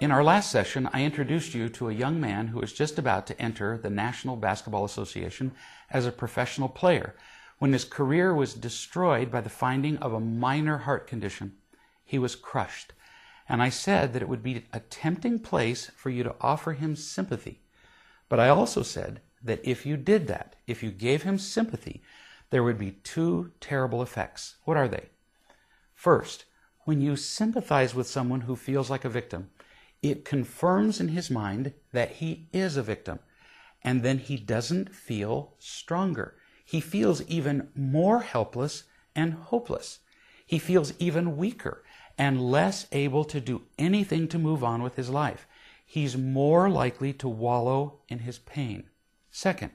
In our last session, I introduced you to a young man who was just about to enter the National Basketball Association as a professional player when his career was destroyed by the finding of a minor heart condition. He was crushed, and I said that it would be a tempting place for you to offer him sympathy. But I also said that if you did that, if you gave him sympathy, there would be two terrible effects. What are they? First, when you sympathize with someone who feels like a victim, it confirms in his mind that he is a victim, and then he doesn't feel stronger. He feels even more helpless and hopeless. He feels even weaker and less able to do anything to move on with his life. He's more likely to wallow in his pain. Second,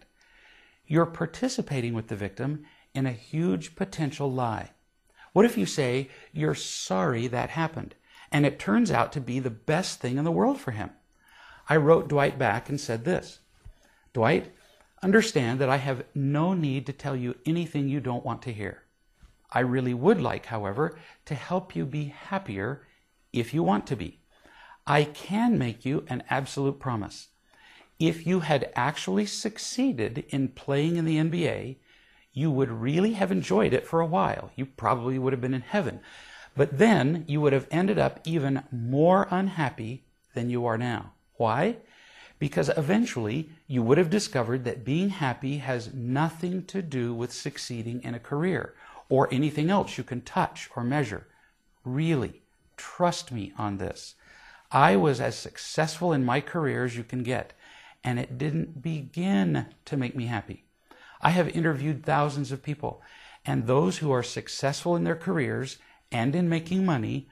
you're participating with the victim in a huge potential lie. What if you say you're sorry that happened, and it turns out to be the best thing in the world for him? I wrote Dwight back and said this: Dwight, understand that I have no need to tell you anything you don't want to hear. I really would like, however, to help you be happier if you want to be. I can make you an absolute promise. If you had actually succeeded in playing in the NBA, you would really have enjoyed it for a while. You probably would have been in heaven. But then you would have ended up even more unhappy than you are now. Why? Because eventually you would have discovered that being happy has nothing to do with succeeding in a career or anything else you can touch or measure. Really, trust me on this. I was as successful in my career as you can get, and it didn't begin to make me happy. I have interviewed thousands of people, and those who are successful in their careers and in making money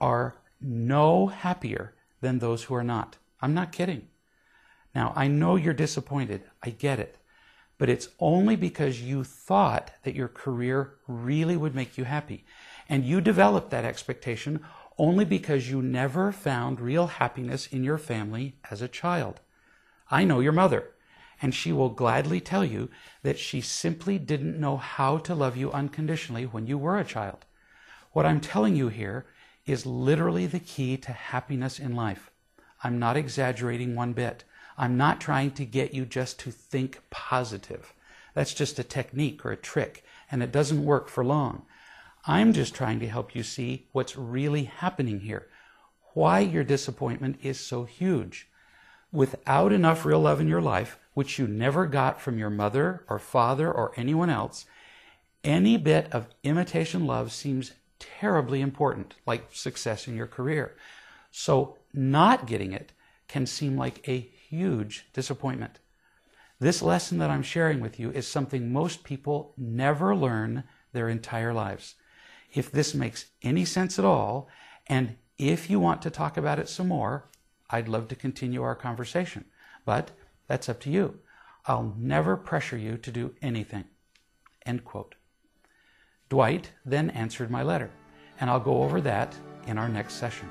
are no happier than those who are not. I'm not kidding. Now, I know you're disappointed. I get it. But it's only because you thought that your career really would make you happy. And you developed that expectation only because you never found real happiness in your family as a child. I know your mother, and she will gladly tell you that she simply didn't know how to love you unconditionally when you were a child. What I'm telling you here is literally the key to happiness in life. I'm not exaggerating one bit. I'm not trying to get you just to think positive. That's just a technique or a trick, and it doesn't work for long. I'm just trying to help you see what's really happening here, why your disappointment is so huge. Without enough real love in your life, which you never got from your mother or father or anyone else, any bit of imitation love seems terribly important, like success in your career. So not getting it can seem like a huge disappointment. This lesson that I'm sharing with you is something most people never learn their entire lives. If this makes any sense at all, and if you want to talk about it some more, I'd love to continue our conversation. But that's up to you. I'll never pressure you to do anything. End quote. Dwight then answered my letter, and I'll go over that in our next session.